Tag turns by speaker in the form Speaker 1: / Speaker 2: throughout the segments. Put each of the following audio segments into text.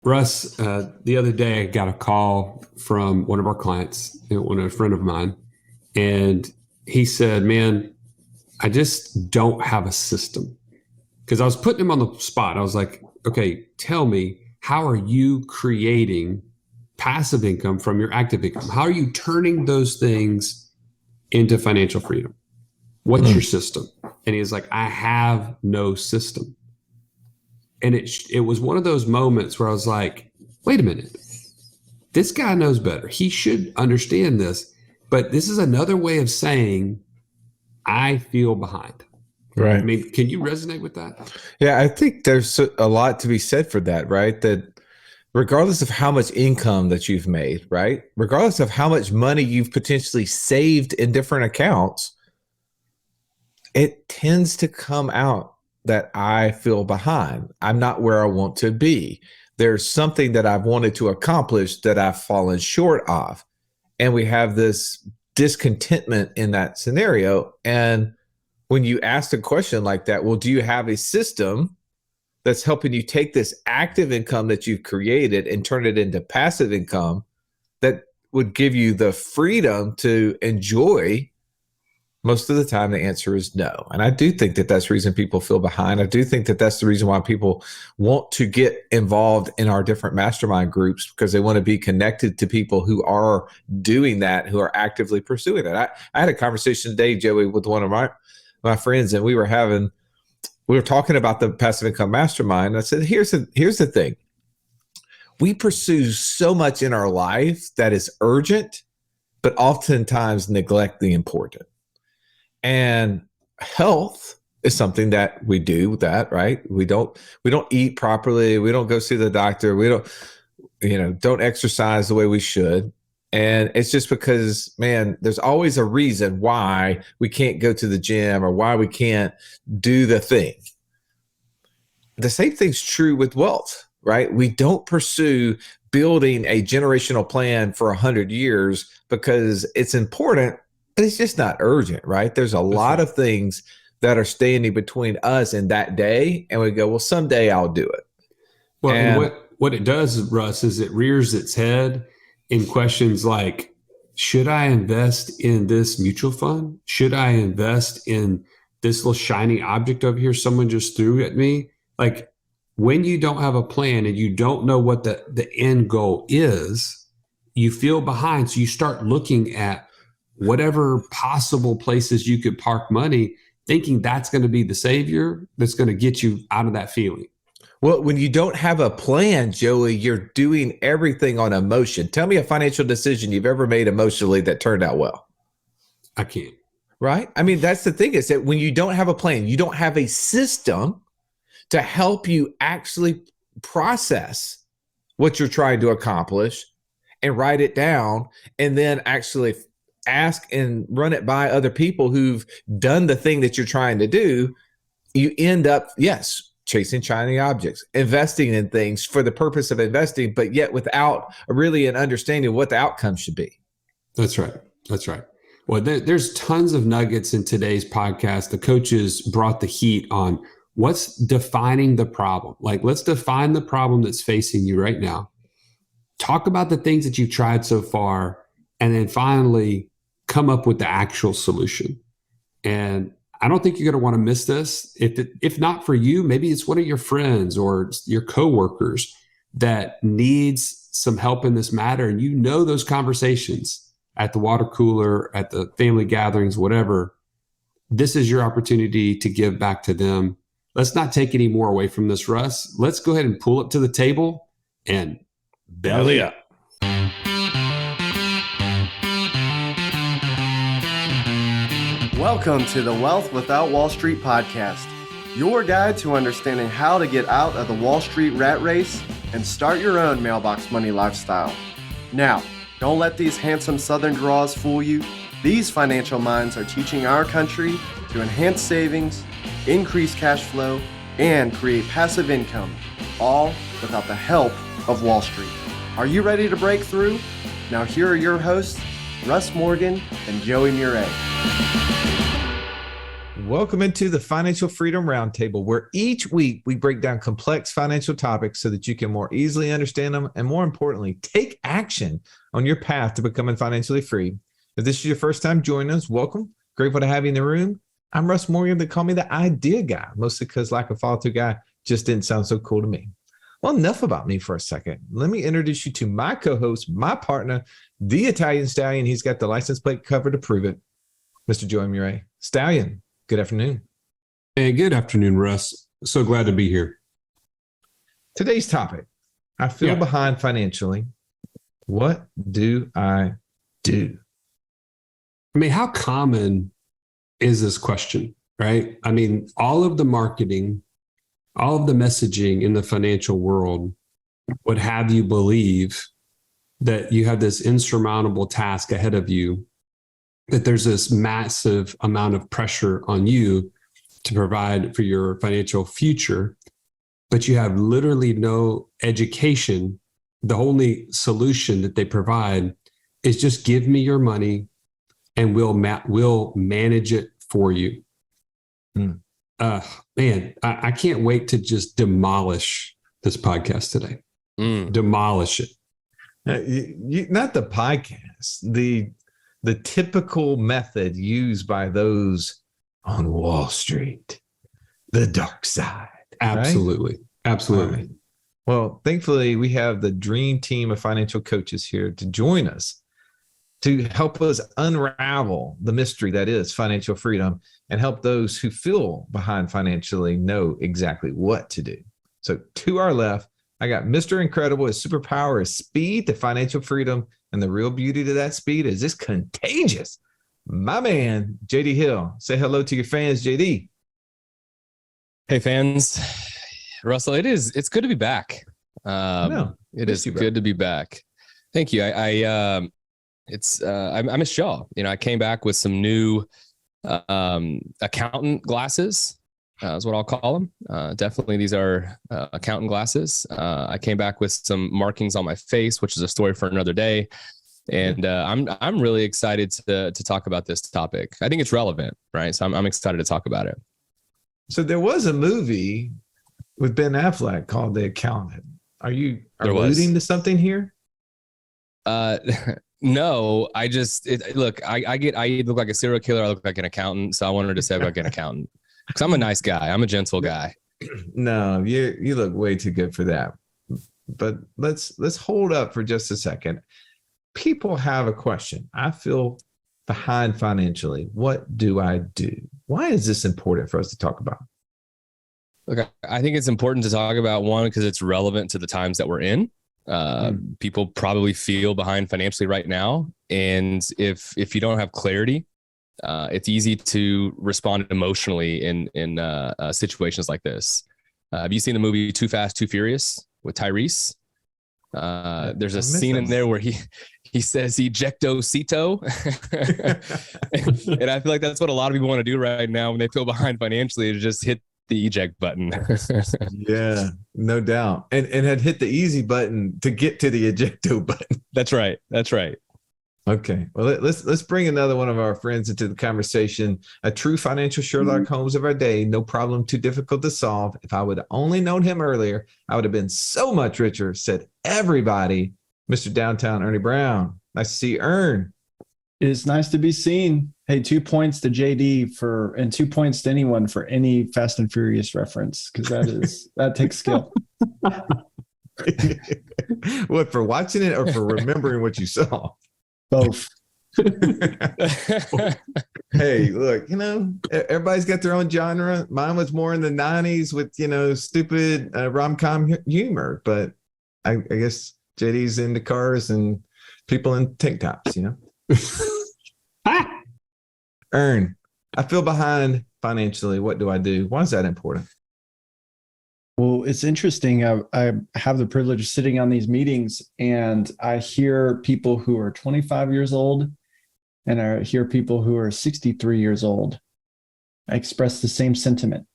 Speaker 1: Russ, the other day I got a call from one of our clients, a friend of mine, and he said, "Man, I just don't have a system." Because I was putting him on the spot. I was like, "Okay, tell me, how are you creating passive income from your active income? How are you turning those things into financial freedom? What's your system?" And he was like, "I have no system." And it was one of those moments where I was like, wait a minute, this guy knows better. He should understand this. But this is another way of saying, I feel behind.
Speaker 2: Right.
Speaker 1: I mean, can you resonate with that?
Speaker 2: Yeah, I think there's a lot to be said for that, right? That regardless of how much income that you've made, right? Regardless of how much money you've potentially saved in different accounts, it tends to come out that I feel behind. I'm not where I want to be. There's something that I've wanted to accomplish that I've fallen short of. And we have this discontentment in that scenario. And when you ask a question like that, well, do you have a system that's helping you take this active income that you've created and turn it into passive income that would give you the freedom to enjoy? Most of the time, the answer is no. And I do think that that's the reason people feel behind. I do think that that's the reason why people want to get involved in our different mastermind groups, because they want to be connected to people who are doing that, who are actively pursuing that. I had a conversation today, Joey, with one of my friends, and we were talking about the passive income mastermind. And I said, here's the thing. We pursue so much in our life that is urgent, but oftentimes neglect the important. And health is something that we do with that, right? We don't eat properly. We don't go see the doctor. We don't exercise the way we should. And it's just because, man, there's always a reason why we can't go to the gym or why we can't do the thing. The same thing's true with wealth, right? We don't pursue building a generational plan for 100 years because it's important, but it's just not urgent, right? There's a lot of things that are standing between us and that day. And we go, well, someday I'll do it.
Speaker 1: Well, and what it does, Russ, is it rears its head in questions like, should I invest in this mutual fund? Should I invest in this little shiny object over here someone just threw at me? Like, when you don't have a plan and you don't know what the end goal is, you feel behind. So you start looking at whatever possible places you could park money, thinking that's going to be the savior that's going to get you out of that feeling.
Speaker 2: Well, when you don't have a plan, Joey, you're doing everything on emotion. Tell me a financial decision you've ever made emotionally that turned out well.
Speaker 1: I can't.
Speaker 2: Right? I mean, that's the thing, is that when you don't have a plan, you don't have a system to help you actually process what you're trying to accomplish and write it down, and then actually ask and run it by other people who've done the thing that you're trying to do. You end up, yes, chasing shiny objects, investing in things for the purpose of investing, but yet without really an understanding of what the outcome should be.
Speaker 1: That's right. That's right. Well, there's tons of nuggets in today's podcast. The coaches brought the heat on what's defining the problem. Like, let's define the problem that's facing you right now. Talk about the things that you've tried so far, and then finally come up with the actual solution. And I don't think you're going to want to miss this. If not for you, maybe it's one of your friends or your coworkers that needs some help in this matter. And you know those conversations at the water cooler, at the family gatherings, whatever. This is your opportunity to give back to them. Let's not take any more away from this, Russ. Let's go ahead and pull up to the table and belly up.
Speaker 3: Welcome to the Wealth Without Wall Street podcast, your guide to understanding how to get out of the Wall Street rat race and start your own mailbox money lifestyle. Now, don't let these handsome Southern draws fool you. These financial minds are teaching our country to enhance savings, increase cash flow, and create passive income, all without the help of Wall Street. Are you ready to break through? Now here are your hosts, Russ Morgan and Joey Murray.
Speaker 2: Welcome into the Financial Freedom Roundtable, where each week we break down complex financial topics so that you can more easily understand them and, more importantly, take action on your path to becoming financially free. If this is your first time joining us, welcome. Grateful to have you in the room. I'm Russ Morgan. They call me the idea guy, mostly because lack of follow-through guy just didn't sound so cool to me. Well, enough about me for a second. Let me introduce you to my co-host, my partner, the Italian Stallion. He's got the license plate cover to prove it, Mr. Joey Murray. Stallion, good afternoon.
Speaker 1: Hey, good afternoon, Russ. So glad to be here.
Speaker 2: Today's topic, I feel behind financially. What do I do?
Speaker 1: I mean, how common is this question, right? I mean, all of the marketing, all of the messaging in the financial world would have you believe that you have this insurmountable task ahead of you, that there's this massive amount of pressure on you to provide for your financial future, but you have literally no education. The only solution that they provide is just give me your money and we'll manage it for you. Man, I can't wait to just demolish this podcast today. Demolish it.
Speaker 2: Not the podcast, the typical method used by those on Wall Street, the dark side.
Speaker 1: Absolutely.
Speaker 2: Right?
Speaker 1: Absolutely.
Speaker 2: Right. Well, thankfully, we have the dream team of financial coaches here to join us to help us unravel the mystery that is financial freedom and help those who feel behind financially know exactly what to do. So to our left, I got Mr. Incredible. His superpower is speed to financial freedom. And the real beauty to that speed is it's contagious. My man, JD Hill. Say hello to your fans, JD.
Speaker 4: Hey, fans. Russell, it's good to be back. It is good to be back. Thank you. I miss y'all. I came back with some new accountant glasses, is what I'll call them. Definitely, these are accountant glasses. I came back with some markings on my face, which is a story for another day. And I'm really excited to talk about this topic. I think it's relevant, right? So I'm excited to talk about it.
Speaker 2: So there was a movie with Ben Affleck called The Accountant. Are you alluding to something here?
Speaker 4: No, I look like a serial killer. I look like an accountant. So I wanted to say I look like an accountant because I'm a nice guy. I'm a gentle guy.
Speaker 2: No, you look way too good for that. But let's hold up for just a second. People have a question. I feel behind financially. What do I do? Why is this important for us to talk about?
Speaker 4: Look, I think it's important to talk about, one, because it's relevant to the times that we're in. People probably feel behind financially right now. And if you don't have clarity, it's easy to respond emotionally in situations like this. Have you seen the movie Too Fast, Too Furious with Tyrese? There's a scene in there where he says ejectocito. And I feel like that's what a lot of people want to do right now when they feel behind financially, is just hit the eject button.
Speaker 2: Yeah, no doubt. And had hit the easy button to get to the ejecto button.
Speaker 4: That's right.
Speaker 2: Okay. Well, let's bring another one of our friends into the conversation. A true financial Sherlock Holmes of our day. No problem too difficult to solve. If I would have only known him earlier, I would have been so much richer, said everybody. Mr. Downtown Ernie Brown. Nice to see you, Ern.
Speaker 5: It's nice to be seen. Hey, 2 points to JD and 2 points to anyone for any Fast and Furious reference, because that takes skill.
Speaker 2: What, for watching it or for remembering what you saw?
Speaker 5: Both.
Speaker 2: Hey, look, everybody's got their own genre. Mine was more in the 90s with, stupid rom-com humor, but I guess JD's into cars and people in tank tops, Ern, I feel behind financially. What do I do? Why is that important?
Speaker 5: Well, it's interesting. I have the privilege of sitting on these meetings, and I hear people who are 25 years old, and I hear people who are 63 years old. I express the same sentiment.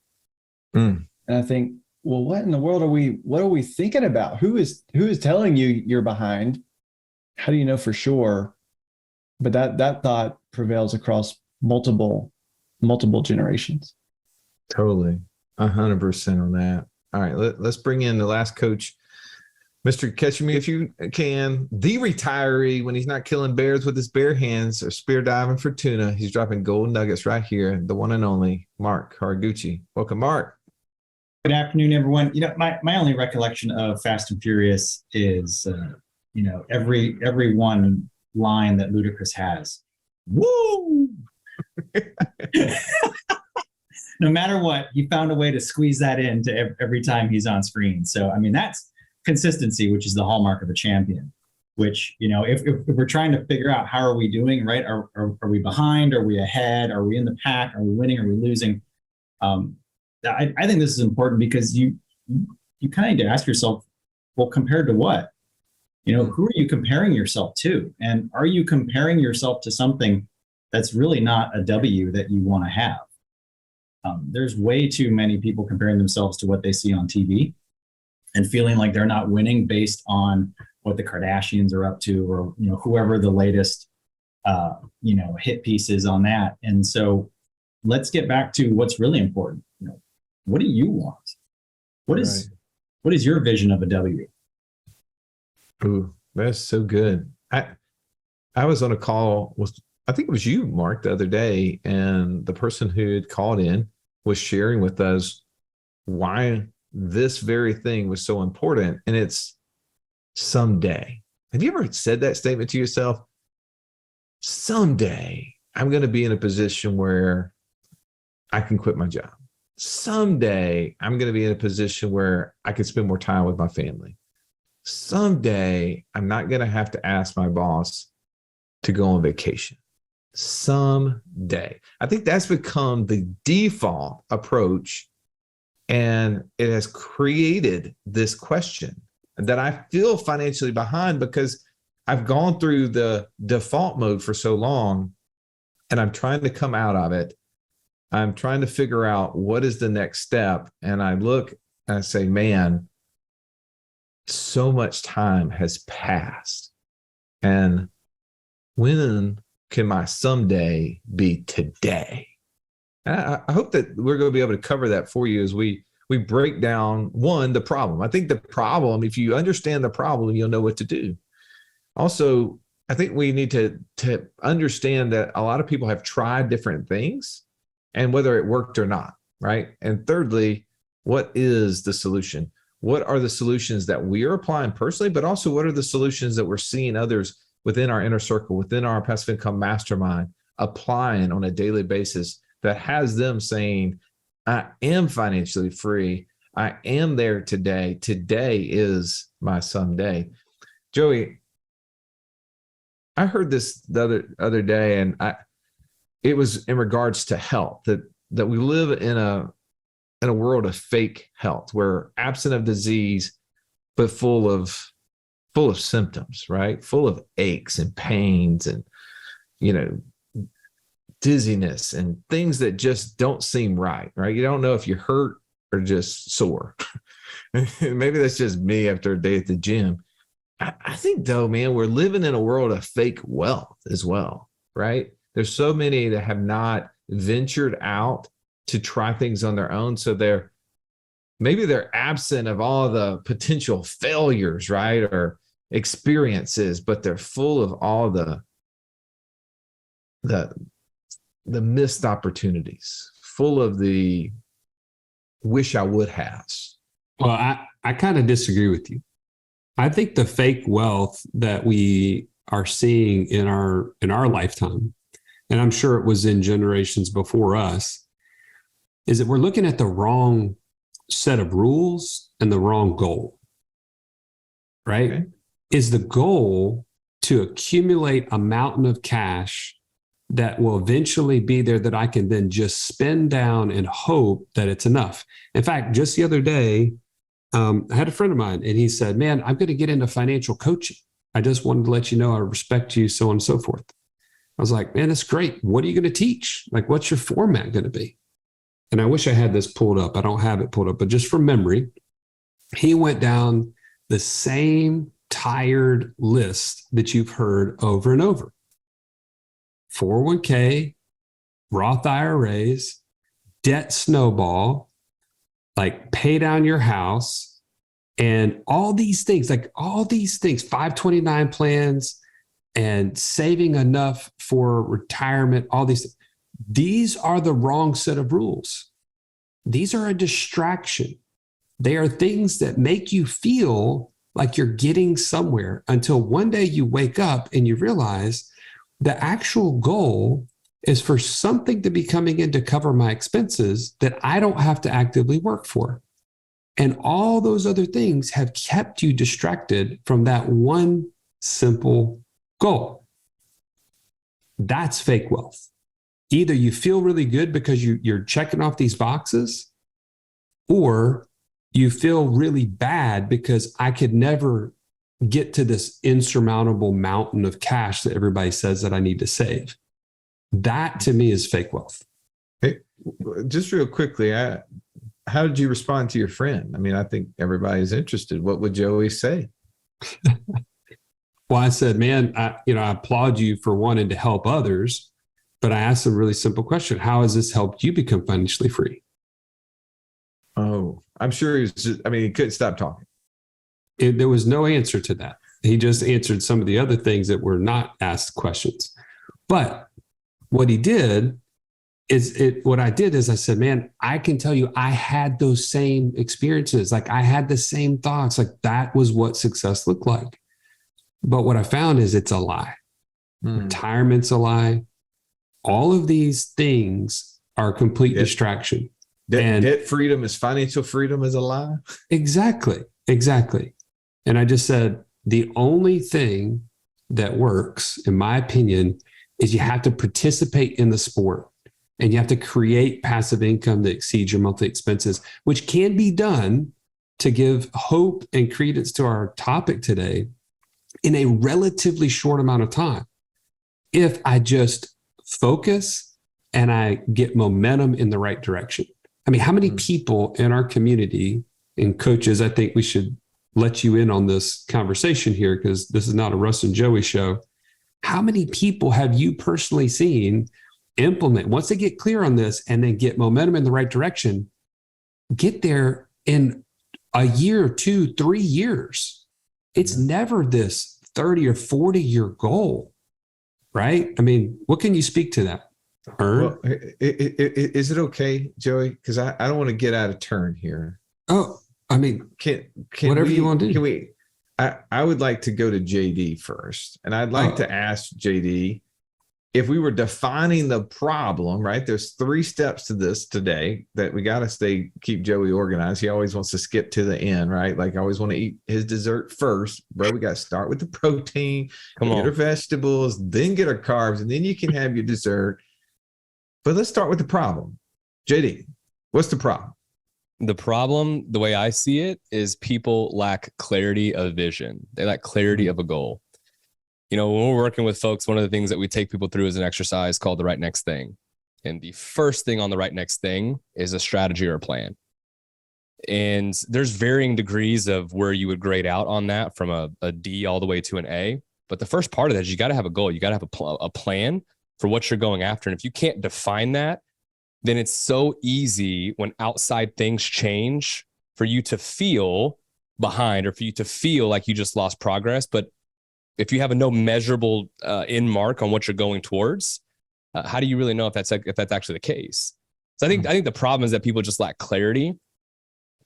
Speaker 5: And I think, well, what in the world what are we thinking about? Who is telling you you're behind? How do you know for sure? But that thought prevails across multiple multiple generations.
Speaker 2: Totally. 100% on that. All right. Let's bring in the last coach, Mr. Catch Me If You Can, the retiree when he's not killing bears with his bare hands or spear diving for tuna. He's dropping gold nuggets right here. The one and only Mark Haraguchi. Welcome, Mark.
Speaker 6: Good afternoon, everyone. My only recollection of Fast and Furious is, every one line that Ludacris has. Woo! No matter what, he found a way to squeeze that in to every time he's on screen. So, that's consistency, which is the hallmark of a champion. Which, if we're trying to figure out how are we doing, right? Are we behind? Are we ahead? Are we in the pack? Are we winning? Are we losing? I think this is important because you kind of need to ask yourself, well, compared to what? Who are you comparing yourself to? And are you comparing yourself to something that's really not a W that you want to have? There's way too many people comparing themselves to what they see on TV and feeling like they're not winning based on what the Kardashians are up to, or whoever the latest hit piece is on that. And so let's get back to what's really important. What do you want? What is your vision of a W?
Speaker 2: Ooh, that's so good. I was on a call with, I think it was you, Mark, the other day, and the person who had called in was sharing with us why this very thing was so important. And it's someday. Have you ever said that statement to yourself? Someday I'm going to be in a position where I can quit my job. Someday I'm going to be in a position where I can spend more time with my family. Someday I'm not going to have to ask my boss to go on vacation. Someday. I think that's become the default approach, and it has created this question that I feel financially behind because I've gone through the default mode for so long, and I'm trying to come out of it. I'm trying to figure out what is the next step. And I look and I say, man, so much time has passed. And when can my someday be today? And I hope that we're going to be able to cover that for you as we break down, one, the problem. I think the problem, if you understand the problem, you'll know what to do. Also, I think we need to understand that a lot of people have tried different things and whether it worked or not, right? And thirdly, what is the solution? What are the solutions that we are applying personally, but also what are the solutions that we're seeing others within our inner circle, within our passive income mastermind, applying on a daily basis that has them saying, I am financially free. I am there today. Today is my someday. Joey, I heard this the other day, and it was in regards to health, that we live in a world of fake health. We're absent of disease, but full of symptoms, right? Full of aches and pains and, dizziness and things that just don't seem right? You don't know if you're hurt or just sore. Maybe that's just me after a day at the gym. I think though, man, we're living in a world of fake wealth as well, right? There's so many that have not ventured out to try things on their own. So they're absent of all the potential failures, right? Or experiences, but they're full of all the missed opportunities, full of the wish I would have.
Speaker 1: Well, I kind of disagree with you. I think the fake wealth that we are seeing in our lifetime, and I'm sure it was in generations before us, is that we're looking at the wrong set of rules and the wrong goal, right? Okay. Is the goal to accumulate a mountain of cash that will eventually be there that I can then just spend down and hope that it's enough? In fact, just the other day, I had a friend of mine and he said, man, I'm going to get into financial coaching. I just wanted to let you know I respect you, so on and so forth. I was like, man, that's great. What are you going to teach? Like, what's your format going to be? And I wish I had this pulled up. I don't have it pulled up, but just from memory, he went down the same tired list that you've heard over and over. 401k, Roth IRAs, debt snowball, like pay down your house, and all these things, 529 plans and saving enough for retirement, all these things. These are the wrong set of rules. These are a distraction. They are things that make you feel like you're getting somewhere until one day you wake up and you realize the actual goal is for something to be coming in to cover my expenses that I don't have to actively work for. And all those other things have kept you distracted from that one simple goal. That's fake wealth. Either you feel really good because you're checking off these boxes, or you feel really bad because I could never get to this insurmountable mountain of cash that everybody says that I need to save. That to me is fake wealth.
Speaker 2: Hey, just real quickly, how did you respond to your friend? I mean, I think everybody's interested. What would Joey say?
Speaker 1: Well, I said, man, I applaud you for wanting to help others, but I asked a really simple question. How has this helped you become financially free?
Speaker 2: Oh, I'm sure he couldn't stop talking.
Speaker 1: There was no answer to that. He just answered some of the other things that were not asked questions. But what I did is I said, man, I can tell you I had those same experiences. Like I had the same thoughts. Like that was what success looked like. But what I found is it's a lie. Retirement's a lie. All of these things are a complete distraction.
Speaker 2: Debt freedom is financial freedom is a lie.
Speaker 1: Exactly. And I just said, the only thing that works, in my opinion, is you have to participate in the sport and you have to create passive income that exceeds your monthly expenses, which can be done to give hope and credence to our topic today in a relatively short amount of time. If I just focus and I get momentum in the right direction. I mean, how many people in our community and coaches, I think we should let you in on this conversation here because this is not a Russ and Joey show. How many people have you personally seen implement, once they get clear on this and then get momentum in the right direction, get there in a year, 2, 3 years? It's never this 30 or 40 year goal, right? I mean, what can you speak to that?
Speaker 2: Well, is it okay, Joey? Because I don't want to get out of turn here.
Speaker 1: Oh, I mean,
Speaker 2: can
Speaker 1: whatever you want to do.
Speaker 2: Can we? I would like to go to JD first, and I'd like to ask JD if we were defining the problem. Right, there's 3 steps to this today that we got to keep Joey organized. He always wants to skip to the end, right? Like I always want to eat his dessert first, bro. We got to start with the protein, get our vegetables, then get our carbs, and then you can have your dessert. But let's start with the problem. JD, what's the problem?
Speaker 4: The problem, the way I see it, is people lack clarity of vision. They lack clarity of a goal. You know, when we're working with folks, one of the things that we take people through is an exercise called the right next thing. And the first thing on the right next thing is a strategy or a plan. And there's varying degrees of where you would grade out on that, from a D all the way to an A. But the first part of that is you got to have a goal. You got to have a plan for what you're going after. And if you can't define that, then it's so easy when outside things change for you to feel behind or for you to feel like you just lost progress. But if you have a no measurable end mark on what you're going towards, how do you really know if that's actually the case? So I think the problem is that people just lack clarity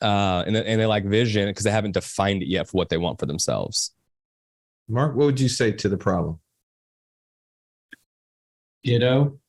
Speaker 4: and they lack vision because they haven't defined it yet for what they want for themselves.
Speaker 2: Mark, what would you say to the problem?
Speaker 6: Ditto.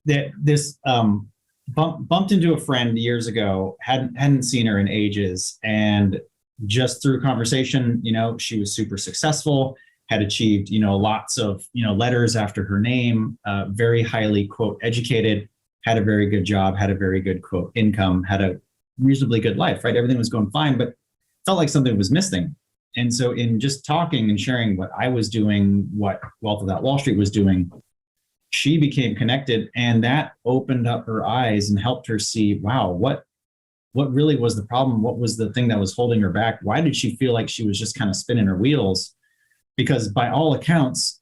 Speaker 6: This bumped into a friend years ago, hadn't seen her in ages, and just through conversation, she was super successful, had achieved, lots of, letters after her name, very highly, quote, educated, had a very good job, had a very good, quote, income, had a reasonably good life, right? Everything was going fine, but felt like something was missing. And so in just talking and sharing what I was doing, what Wealth Without Wall Street was doing, she became connected, and that opened up her eyes and helped her see, wow, what really was the problem? What was the thing that was holding her back? Why did she feel like she was just kind of spinning her wheels? Because by all accounts,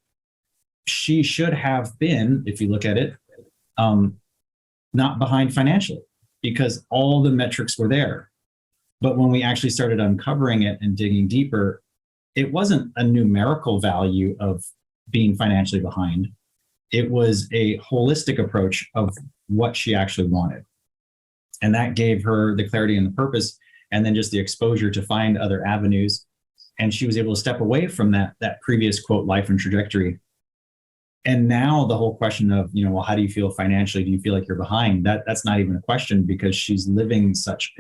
Speaker 6: she should have been, if you look at it, not behind financially, because all the metrics were there. But when we actually started uncovering it and digging deeper, it wasn't a numerical value of being financially behind. It was a holistic approach of what she actually wanted. And that gave her the clarity and the purpose, and then just the exposure to find other avenues. And she was able to step away from that previous quote, life and trajectory. And now the whole question of, well, how do you feel financially? Do you feel like you're behind? That's not even a question, because she's living such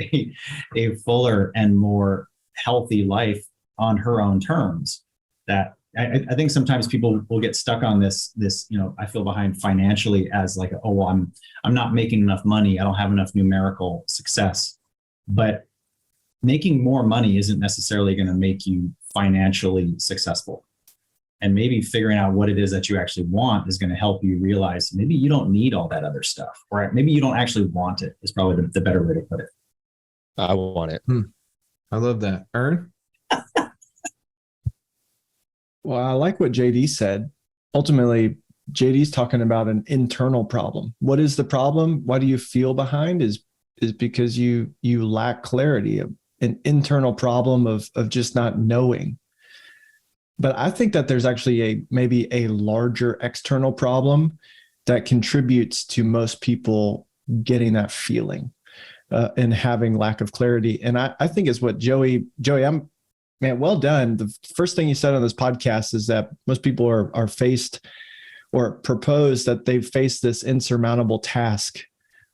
Speaker 6: a fuller and more healthy life on her own terms, that I think sometimes people will get stuck on this, I feel behind financially as like, oh, well, I'm not making enough money. I don't have enough numerical success. But making more money isn't necessarily going to make you financially successful. And maybe figuring out what it is that you actually want is going to help you realize maybe you don't need all that other stuff, or maybe you don't actually want it, is probably the better way to put it.
Speaker 4: I want it.
Speaker 2: I love that. Ern?
Speaker 5: Well, I like what JD said. Ultimately, JD's talking about an internal problem. What is the problem? Why do you feel behind? Is because you lack clarity, an internal problem of just not knowing. But I think that there's actually maybe a larger external problem that contributes to most people getting that feeling and having lack of clarity. And I think is what Joey, man, well done. The first thing you said on this podcast is that most people are faced or propose that they've faced this insurmountable task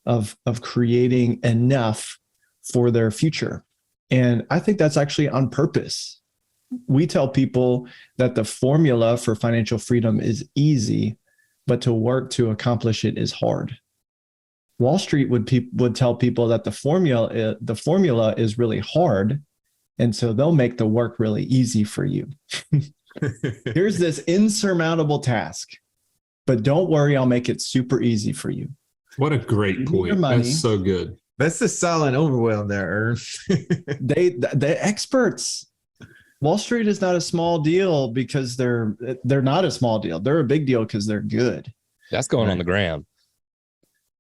Speaker 5: of creating enough for their future. And I think that's actually on purpose. We tell people that the formula for financial freedom is easy, but to work to accomplish it is hard. Wall Street would tell people that the formula is really hard, and so they'll make the work really easy for you. Here's this insurmountable task, but don't worry, I'll make it super easy for you.
Speaker 1: What a great point. That's so good.
Speaker 2: That's the silent overwhelm there, Ern.
Speaker 5: The experts. Wall Street is not a small deal because they're not a small deal. They're a big deal because they're good.
Speaker 4: That's going on the ground.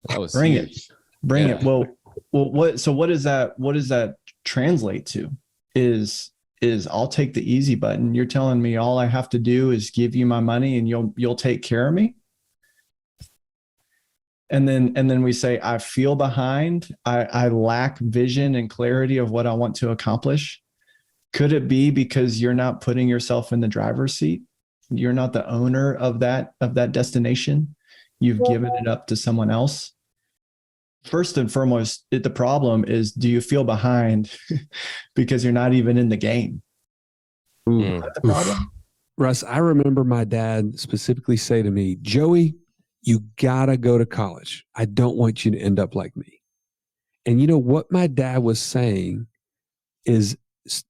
Speaker 4: That was
Speaker 5: Bring
Speaker 4: huge.
Speaker 5: it. Well, what does that translate to? Is I'll take the easy button. You're telling me all I have to do is give you my money and you'll take care of me? And then we say, I feel behind. I lack vision and clarity of what I want to accomplish. Could it be because you're not putting yourself in the driver's seat? You're not the owner of that destination. You've given it up to someone else. First and foremost, the problem is, do you feel behind because you're not even in the game? Is that the problem?
Speaker 1: Russ, I remember my dad specifically say to me, Joey, you gotta go to college. I don't want you to end up like me. And you know what my dad was saying is,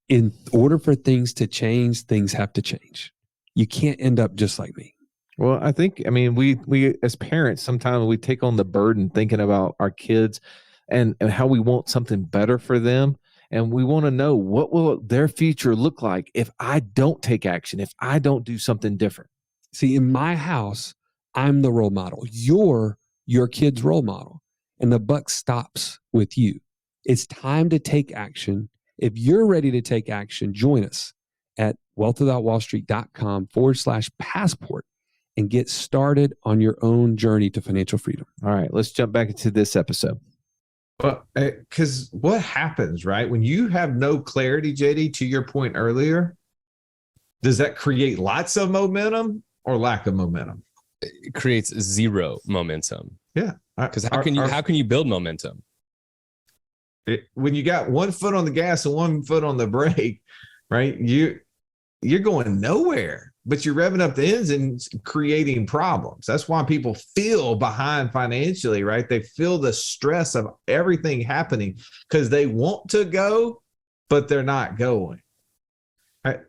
Speaker 1: in order for things to change, things have to change. You can't end up just like me.
Speaker 2: Well, I mean, we as parents, sometimes we take on the burden thinking about our kids and how we want something better for them. And we want to know, what will their future look like if I don't take action, if I don't do something different?
Speaker 1: See, in my house, I'm the role model. You're your kid's role model. And the buck stops with you. It's time to take action. If you're ready to take action, join us at wealthwithoutwallstreet.com/passport and get started on your own journey to financial freedom.
Speaker 2: All right, let's jump back into this episode. Well, because what happens, right? When you have no clarity, JD, to your point earlier, does that create lots of momentum or lack of momentum?
Speaker 4: It creates zero momentum.
Speaker 2: Yeah.
Speaker 4: Because how can you build momentum?
Speaker 2: When you got one foot on the gas and one foot on the brake, right? You're going nowhere, but you're revving up the engine, creating problems. That's why people feel behind financially, right? They feel the stress of everything happening because they want to go, but they're not going.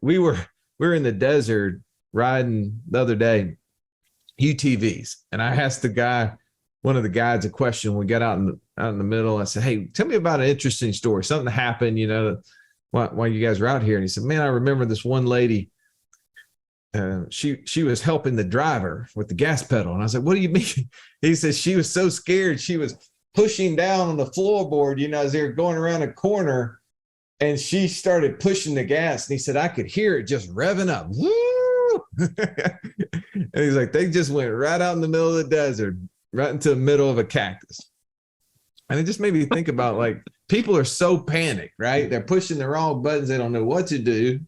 Speaker 2: We were in the desert riding the other day, UTVs, and I asked one of the guides a question. We got out in the middle. I said, hey, tell me about an interesting story. Something happened, while you guys were out here. And he said, man, I remember this one lady. she was helping the driver with the gas pedal. And I was like, what do you mean? He says she was so scared. She was pushing down on the floorboard, as they were going around a corner, and she started pushing the gas. And he said, I could hear it just revving up. Woo! And he's like, they just went right out in the middle of the desert, right into the middle of a cactus. And it just made me think about, like, people are so panicked, right? They're pushing the wrong buttons. They don't know what to do,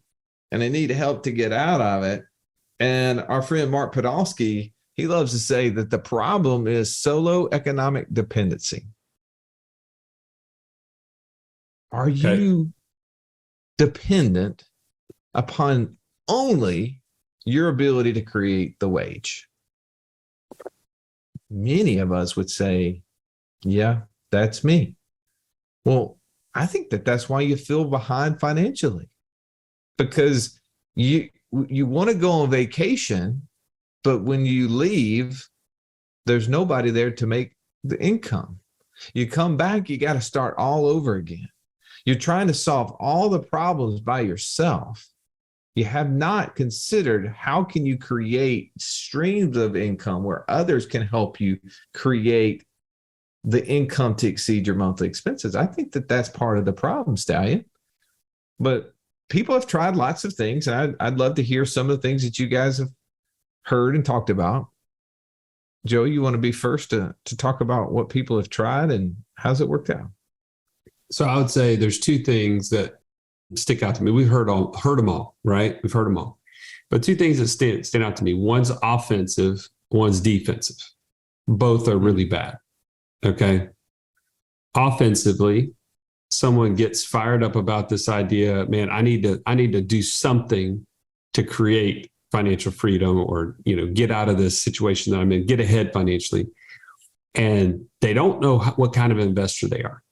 Speaker 2: and they need help to get out of it. And our friend Mark Podolsky, he loves to say that the problem is solo economic dependency. Are you dependent upon only your ability to create the wage? Many of us would say, yeah, that's me. Well, I think that's why you feel behind financially, because you want to go on vacation, but when you leave, there's nobody there to make the income. You come back, you got to start all over again. You're trying to solve all the problems by yourself. You have not considered how can you create streams of income where others can help you create the income to exceed your monthly expenses. I think that's part of the problem, Stallion. But people have tried lots of things, and I'd love to hear some of the things that you guys have heard and talked about. Joe, you want to be first to talk about what people have tried and how's it worked out?
Speaker 1: So I would say there's two things that stick out to me. We've heard them all, right? We've heard them all. But two things that stand out to me. One's offensive, one's defensive. Both are really bad. Okay. Offensively, someone gets fired up about this idea, man, I need to do something to create financial freedom, or, get out of this situation that I'm in, get ahead financially. And they don't know what kind of investor they are.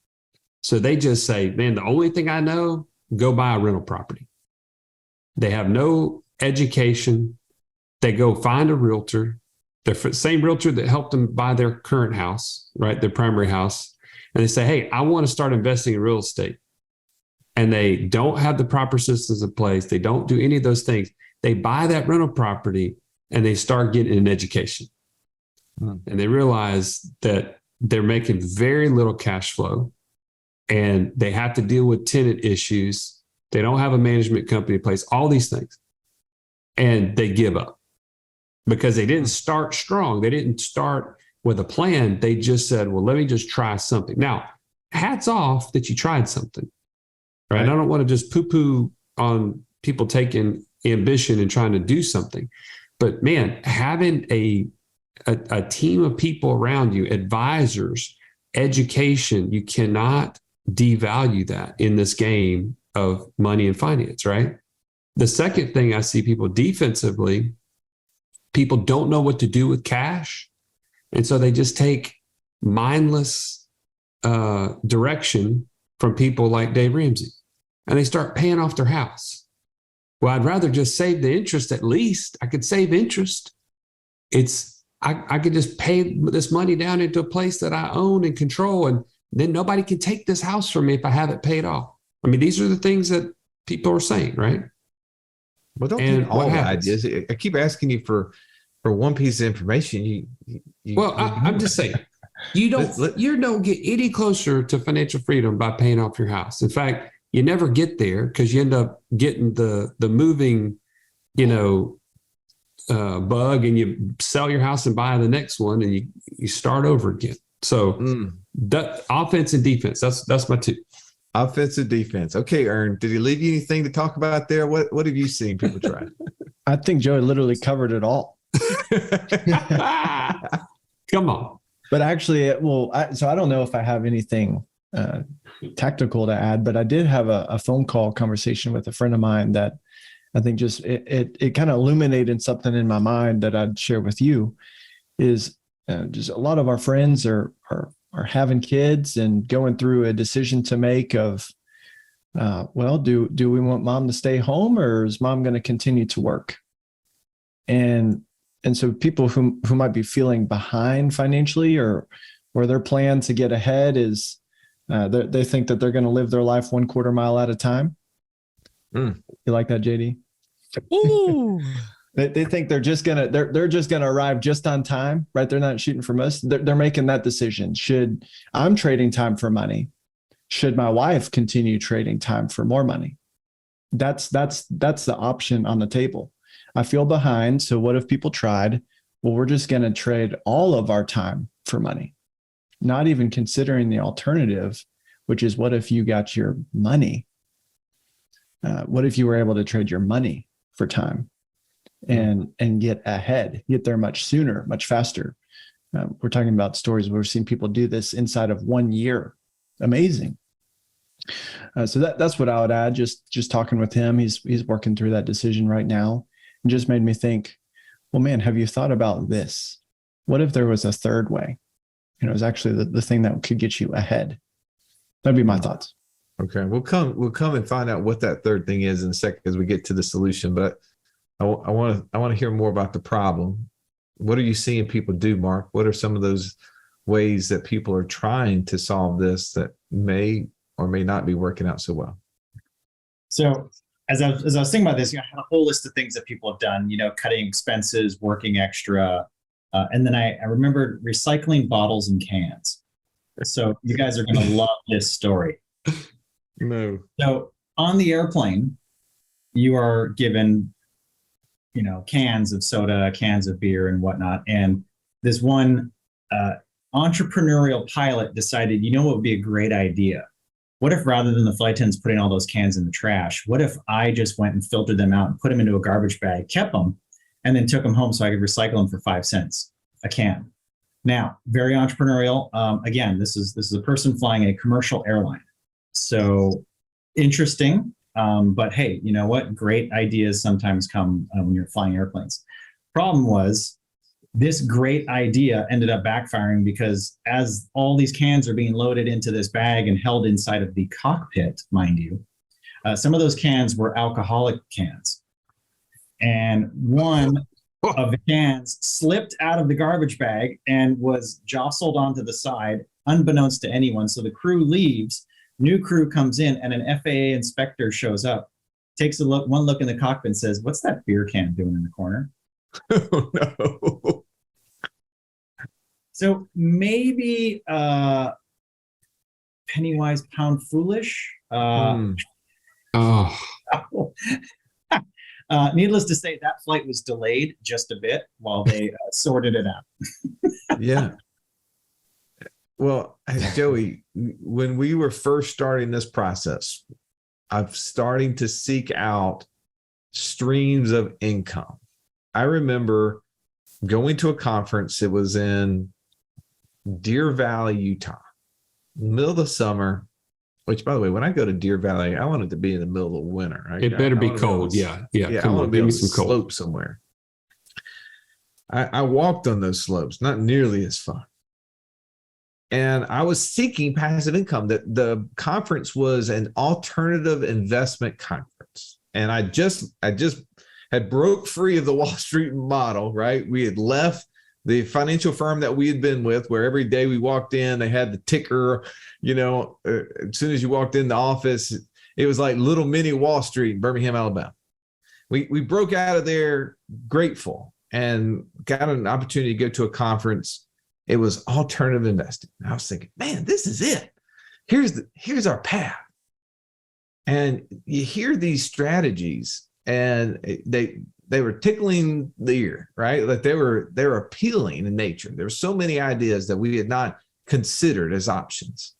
Speaker 1: So they just say, man, the only thing I know, go buy a rental property. They have no education. They go find a realtor, the same realtor that helped them buy their current house, right? Their primary house. And they say, hey, I want to start investing in real estate. And they don't have the proper systems in place. They don't do any of those things. They buy that rental property and they start getting an education. And they realize that they're making very little cash flow, and they have to deal with tenant issues. They don't have a management company in place, all these things. And they give up because they didn't start strong. They didn't start with a plan. They just said, well, let me just try something. Now, hats off that you tried something, right? I don't want to just poo-poo on people taking ambition and trying to do something. But man, having a team of people around you, advisors, education, you cannot devalue that in this game of money and finance, right? The second thing I see people defensively, people don't know what to do with cash. And so they just take mindless direction from people like Dave Ramsey, and they start paying off their house. Well, I'd rather just save the interest. At least I could save interest. I could just pay this money down into a place that I own and control, and then nobody can take this house from me if I have it paid off. I mean, these are the things that people are saying, right?
Speaker 2: Well, don't take all the ideas. I keep asking you for one piece of information.
Speaker 1: I'm just saying, you don't get any closer to financial freedom by paying off your house. In fact, you never get there because you end up getting the moving, bug, and you sell your house and buy the next one, and you start over again. So that offense and defense, that's my two.
Speaker 2: Offense and defense. Okay, Ern, did he leave you anything to talk about there? What have you seen people try?
Speaker 5: I think Joey literally covered it all.
Speaker 1: Come on.
Speaker 5: But actually, so I don't know if I have anything tactical to add, but I did have a phone call conversation with a friend of mine that I think just it kind of illuminated something in my mind that I'd share with you. Is just a lot of our friends are having kids and going through a decision to make of, do we want mom to stay home, or is mom going to continue to work? And so people who might be feeling behind financially, or their plan to get ahead is they think that they're going to live their life 1/4 mile at a time. You like that, JD?
Speaker 4: Ooh.
Speaker 5: They think they're just gonna arrive just on time, right? They're not shooting for most. They're making that decision. Should I'm trading time for money? Should my wife continue trading time for more money? That's the option on the table. I feel behind. So what if people tried? Well, we're just going to trade all of our time for money, not even considering the alternative, which is what if you got your money? What if you were able to trade your money for time and get ahead, get there much sooner, much faster? We're talking about stories where we've seen people do this inside of 1 year. Amazing. So that's what I would add. Just talking with him, he's working through that decision right now, and just made me think, well, man, have you thought about this? What if there was a third way? It was actually the thing that could get you ahead. That'd be my thoughts.
Speaker 2: Okay, we'll come and find out what that third thing is in a second as we get to the solution. But I want to hear more about the problem. What are you seeing people do, Mark? What are some of those ways that people are trying to solve this that may or may not be working out so well?
Speaker 6: So as I was thinking about this, I had a whole list of things that people have done, cutting expenses, working extra. And then I remembered recycling bottles and cans. So you guys are going to love this story.
Speaker 2: No.
Speaker 6: So on the airplane, you are given, cans of soda, cans of beer and whatnot. And this one entrepreneurial pilot decided, what would be a great idea? What if rather than the flight attendants putting all those cans in the trash, what if I just went and filtered them out and put them into a garbage bag, kept them, and then took them home so I could recycle them for 5 cents a can? Now, very entrepreneurial. Again, this is a person flying a commercial airline. So interesting. But hey, you know what? Great ideas sometimes come when you're flying airplanes. Problem was, this great idea ended up backfiring because as all these cans are being loaded into this bag and held inside of the cockpit, mind you, some of those cans were alcoholic cans. And one of the cans slipped out of the garbage bag and was jostled onto the side, unbeknownst to anyone. So the crew leaves, new crew comes in, and an FAA inspector shows up, takes one look in the cockpit and says, "What's that beer can doing in the corner?"
Speaker 2: Oh, no.
Speaker 6: So maybe penny wise, pound foolish. Needless to say, that flight was delayed just a bit while they sorted it out.
Speaker 2: Yeah. Well, Joey, when we were first starting this process, I'm starting to seek out streams of income. I remember going to a conference. It was in Deer Valley, Utah, middle of the summer, which, by the way, when I go to Deer Valley, I want it to be in the middle of winter. Right?
Speaker 1: It better be cold. Yeah.
Speaker 2: Come on, give me some slope somewhere. I walked on those slopes, not nearly as fun. And I was seeking passive income. That the conference was an alternative investment conference. And I just had broke free of the Wall Street model, right? We had left the financial firm that we had been with, where every day we walked in, they had the ticker, as soon as you walked in the office, it was like little mini Wall Street in Birmingham, Alabama. We broke out of there grateful and got an opportunity to go to a conference. It was alternative investing. I was thinking, man, this is it. Here's our path. And you hear these strategies, and they were tickling the ear, right? Like they were appealing in nature. There were so many ideas that we had not considered as options.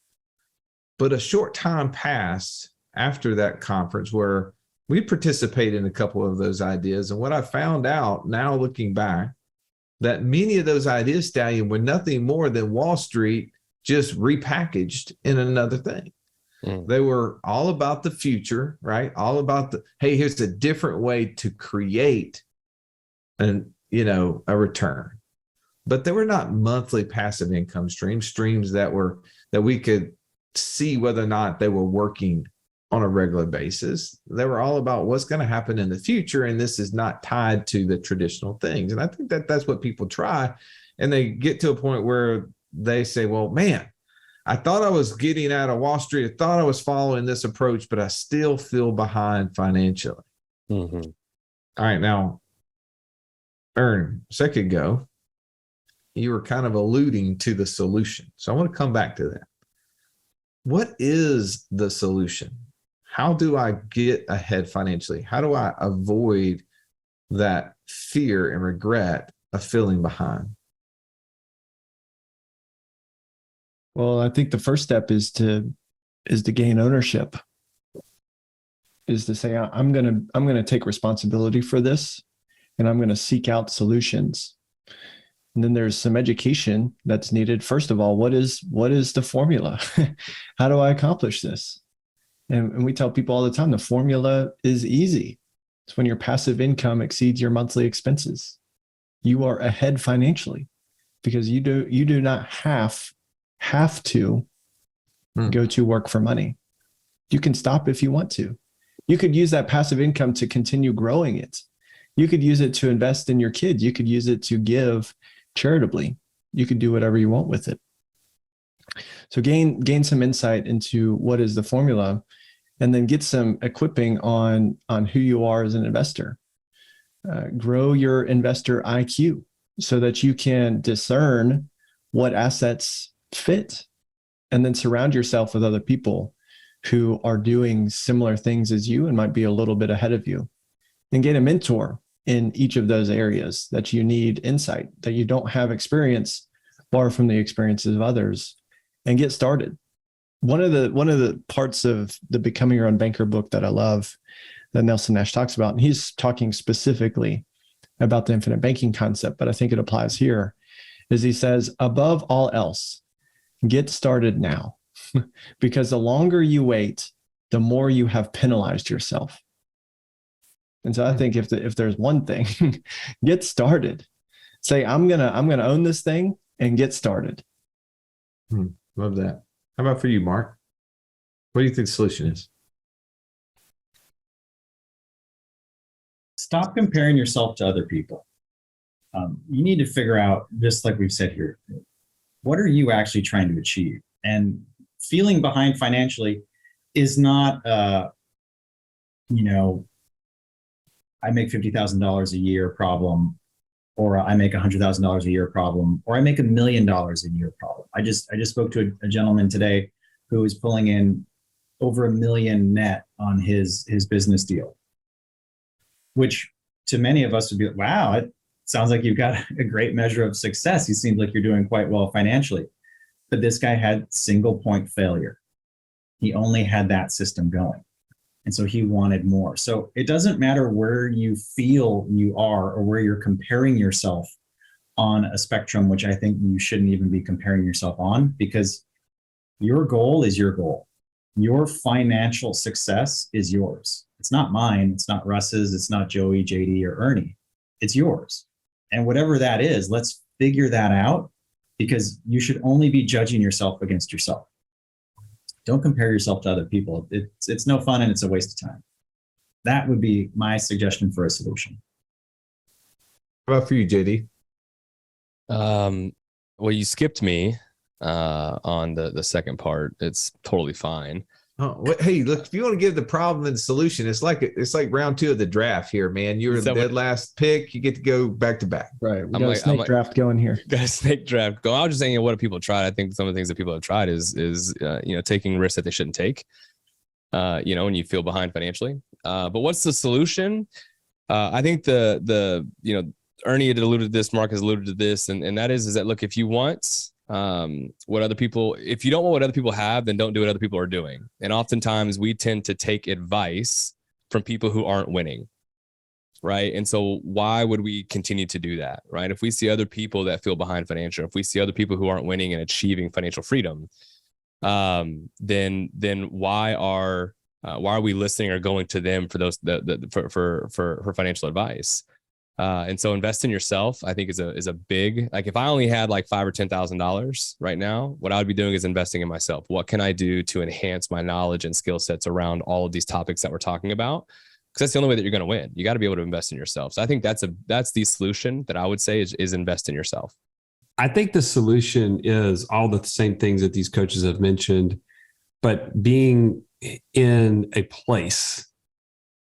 Speaker 2: But a short time passed after that conference where we participated in a couple of those ideas. And what I found out now, looking back, that many of those ideas, Stallion, were nothing more than Wall Street just repackaged in another thing. They were all about the future, right? All about hey, here's a different way to create a return. But they were not monthly passive income streams that we could see whether or not they were working on a regular basis. They were all about what's going to happen in the future, and this is not tied to the traditional things. And I think that's what people try, and they get to a point where they say, well, man, I thought I was getting out of Wall Street. I thought I was following this approach, but I still feel behind financially. Mm-hmm. All right. Now, Ern, a second ago, you were kind of alluding to the solution. So I want to come back to that. What is the solution? How do I get ahead financially? How do I avoid that fear and regret of feeling behind?
Speaker 5: Well, I think the first step is to gain ownership. Is to say, I'm gonna take responsibility for this, and I'm gonna seek out solutions. And then there's some education that's needed. First of all, what is the formula? How do I accomplish this? And we tell people all the time, the formula is easy. It's when your passive income exceeds your monthly expenses. You are ahead financially because you do not have to go to work for money. You can stop if you want to. You could use that passive income to continue growing it. You could use it to invest in your kids. You could use it to give charitably. You could do whatever you want with it. So gain some insight into what is the formula, and then get some equipping on who you are as an investor. Grow your investor IQ so that you can discern what assets fit, and then surround yourself with other people who are doing similar things as you and might be a little bit ahead of you. And get a mentor in each of those areas that you need insight, that you don't have experience, borrow from the experiences of others, and get started. One of the parts of the Becoming Your Own Banker book that I love, that Nelson Nash talks about, and he's talking specifically about the infinite banking concept, but I think it applies here, is he says, above all else, get started now. Because the longer you wait, the more you have penalized yourself. And so I think if there's one thing, get started. Say, I'm gonna own this thing and get started.
Speaker 2: Love that. How about for you, Mark? What do you think the solution is?
Speaker 6: Stop comparing yourself to other people. You need to figure out, just like we've said here, what are you actually trying to achieve? And feeling behind financially is not, I make $50,000 a year problem, or I make $100,000 a year problem, or I make $1 million a year problem. I just spoke to a gentleman today who is pulling in over $1 million net on his business deal, which to many of us would be, wow, it sounds like you've got a great measure of success. You seem like you're doing quite well financially. But this guy had single point failure. He only had that system going. And so he wanted more. So it doesn't matter where you feel you are or where you're comparing yourself on a spectrum, which I think you shouldn't even be comparing yourself on, because your goal is your goal. Your financial success is yours. It's not mine. It's not Russ's. It's not Joey, JD, or Ernie. It's yours. And whatever that is, let's figure that out, because you should only be judging yourself against yourself. Don't compare yourself to other people. It's no fun and it's a waste of time. That would be my suggestion for a solution.
Speaker 2: How about for you, JD?
Speaker 4: Well, you skipped me on the second part. It's totally fine.
Speaker 2: Oh, hey, look, if you want to give the problem and the solution, it's like round 2 of the draft here, man. You're the dead last pick. You get to go back to back.
Speaker 5: Right. We got a snake draft going here.
Speaker 4: Got a snake draft going. I was just saying, what have people tried? I think some of the things that people have tried is taking risks that they shouldn't take. When you feel behind financially. But what's the solution? I think the Ernie had alluded to this, Mark has alluded to this, and that is that, look, if you want if you don't want what other people have, then don't do what other people are doing. And oftentimes we tend to take advice from people who aren't winning. Right. And so why would we continue to do that? Right. If we see other people that feel behind financially, if we see other people who aren't winning and achieving financial freedom, then why are we listening or going to them for those for financial advice? And so invest in yourself, I think is a big, like, if I only had like $5,000 or $10,000 right now, what I would be doing is investing in myself. What can I do to enhance my knowledge and skill sets around all of these topics that we're talking about? Because that's the only way that you're going to win. You got to be able to invest in yourself. So I think that's the solution that I would say is invest in yourself.
Speaker 1: I think the solution is all the same things that these coaches have mentioned, but being in a place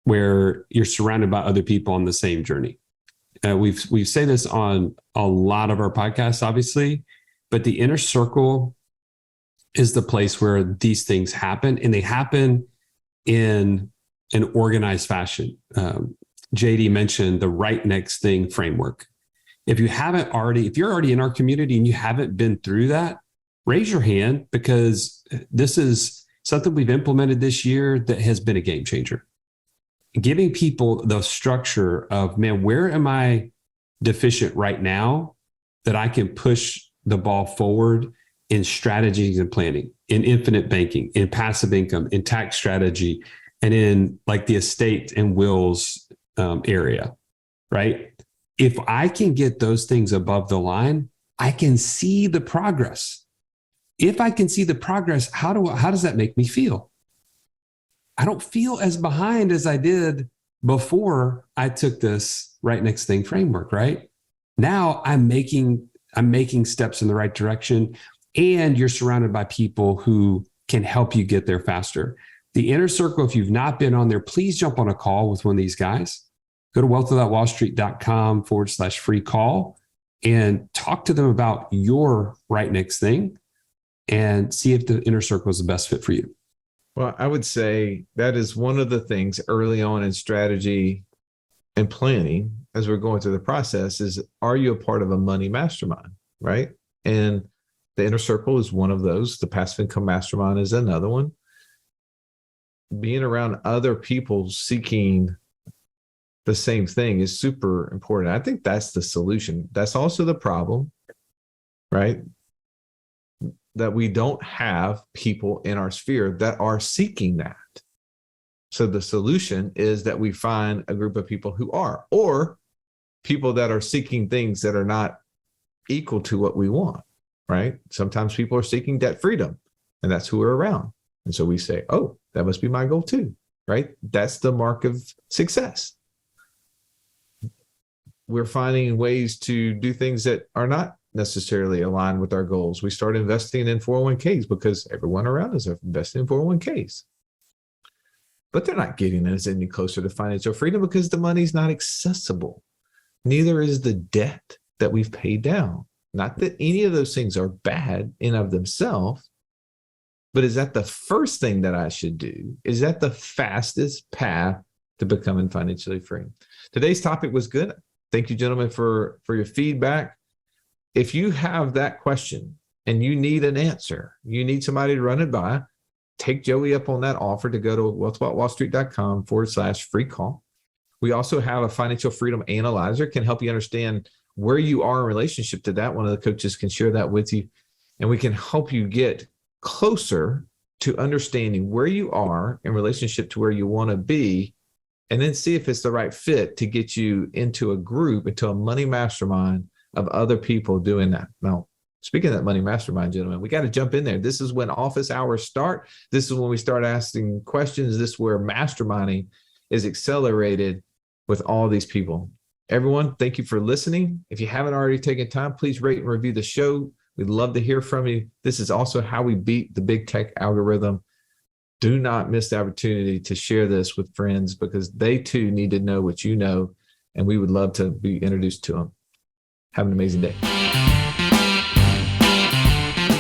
Speaker 1: where you're surrounded by other people on the same journey. We've said this on a lot of our podcasts, obviously, but the inner circle is the place where these things happen, and they happen in an organized fashion. JD mentioned the right next thing framework. If you're already in our community and you haven't been through that, raise your hand, because this is something we've implemented this year that has been a game changer. Giving people the structure of, man, where am I deficient right now that I can push the ball forward in strategies and planning, in infinite banking, in passive income, in tax strategy, and in like the estate and wills area, right? If I can get those things above the line, I can see the progress. If I can see the progress, how does that make me feel? I don't feel as behind as I did before I took this right next thing framework, right? Now I'm making steps in the right direction, and you're surrounded by people who can help you get there faster. The inner circle, if you've not been on there, please jump on a call with one of these guys. Go to wealthwithoutwallstreet.com/free call and talk to them about your right next thing and see if the inner circle is the best fit for you.
Speaker 2: Well, I would say that is one of the things early on in strategy and planning as we're going through the process is, are you a part of a money mastermind, right? And the inner circle is one of those. The passive income mastermind is another one. Being around other people seeking the same thing is super important. I think that's the solution. That's also the problem, right? That we don't have people in our sphere that are seeking that. So the solution is that we find a group of people who are, or people that are seeking things that are not equal to what we want, right? Sometimes people are seeking debt freedom, and that's who we're around. And so we say, oh, that must be my goal too, right? That's the mark of success. We're finding ways to do things that are not necessarily aligned with our goals. We start investing in 401ks because everyone around us are investing in 401ks. But they're not getting us any closer to financial freedom because the money's not accessible. Neither is the debt that we've paid down. Not that any of those things are bad in of themselves, but is that the first thing that I should do? Is that the fastest path to becoming financially free? Today's topic was good. Thank you, gentlemen, for your feedback. If you have that question and you need an answer, you need somebody to run it by, take Joey up on that offer to go to wealthwithoutwallstreet.com/free call. We also have a financial freedom analyzer, can help you understand where you are in relationship to that. One of the coaches can share that with you, and we can help you get closer to understanding where you are in relationship to where you want to be, and then see if it's the right fit to get you into a group, into a money mastermind of other people doing that. Now, speaking of that money mastermind, gentlemen, we got to jump in there. This is when office hours start. This is when we start asking questions. This is where masterminding is accelerated with all these people. Everyone, thank you for listening. If you haven't already taken time, please rate and review the show. We'd love to hear from you. This is also how we beat the big tech algorithm. Do not miss the opportunity to share this with friends because they too need to know what you know, and we would love to be introduced to them. Have an amazing day.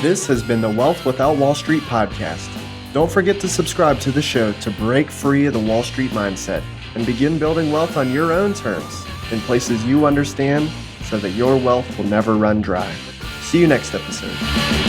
Speaker 3: This has been the Wealth Without Wall Street podcast. Don't forget to subscribe to the show to break free of the Wall Street mindset and begin building wealth on your own terms in places you understand so that your wealth will never run dry. See you next episode.